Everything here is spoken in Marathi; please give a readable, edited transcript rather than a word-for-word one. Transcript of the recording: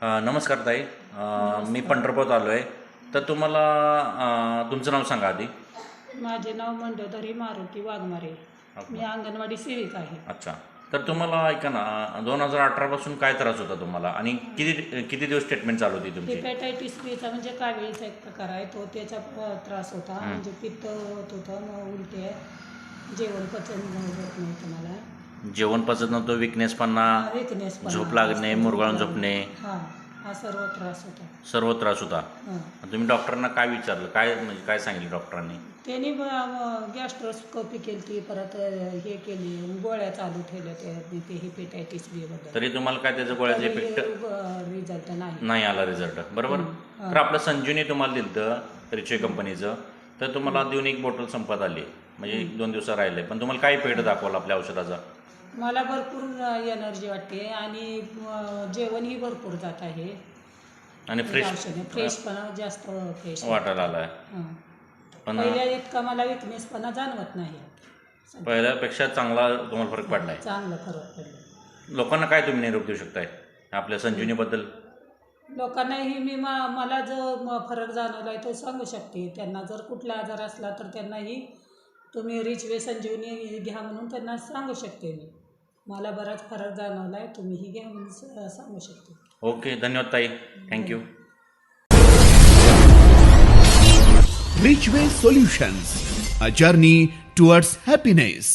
नमस्कार ताई. मी पंढरपूरात आलो आहे. तर तुम्हाला तुमचं नाव सांगा आधी. माझे नाव मंडोदरी मारुती वाघमारे. मी अंगणवाडी सेविक आहे. अच्छा. तर तुम्हाला ऐका ना, 2018 पासून काय त्रास होता तुम्हाला आणि किती किती दिवस ट्रीटमेंट चालू होती तुमची? हेपॅटायटिस बीचा म्हणजे कावीळचा एक प्रकार आहे, तो त्याचा त्रास होता. म्हणजे पित्त होत होतं, मग उलटे, जेवण पचन होत नव्हतं मला. जेवण पचत नव्हतं, विकनेसपणा, विकनेस, झोप लागणे, मुरगळून झोपणे, हा सर्व त्रास होता. सर्व त्रास होता. हां. तुम्ही डॉक्टरांना काय विचारलं, काय म्हणजे काय सांगितलं डॉक्टरांनी? त्यांनी गॅस्ट्रोस्कोपी केली ती, परत हे केली, गोळ्या चालू ठेवल्या ते हेपॅटायटिस बी बद्दल. तरी तुम्हाला काय त्याचं गोळ्याचं इफेक्ट रिझल्ट नाही आला रिझल्ट, बरोबर? तर आपलं संजीवनी तुम्हाला दिलं रिचे कंपनीचं, तर तुम्हाला देऊन एक बॉटल संपत आली, म्हणजे 2 दिवस राहिले, पण तुम्हाला काय इफेक्ट दाखवला आपल्या औषधाचा? मला भरपूर एनर्जी वाटते आणि जेवणही भरपूर जात आहे आणि फ्रेशपणा जास्त फ्रेश वाटायला आला आहे. पण पहिल्या इतका मला विकनेसपणा जाणवत नाही. पहिल्यापेक्षा चांगला तुम्हाला फरक पडला आहे. चांगला फरक पडला. लोकांना काय तुम्ही निरोप देऊ शकताय आपल्या संजीवनीबद्दल? लोकांनाही मी मला जो फरक जाणवला आहे तो सांगू शकते. त्यांना जर कुठला आजार असला तर त्यांनाही तुम्ही रिचवे संजीवनी घ्या म्हणून त्यांना सांगू शकते. मला बराच फरक जाणवला आहे, तुम्हीही घ्या म्हणून सांगू शकते. ओके, धन्यवाद ताई, thank you. Richway Solutions, a journey towards happiness.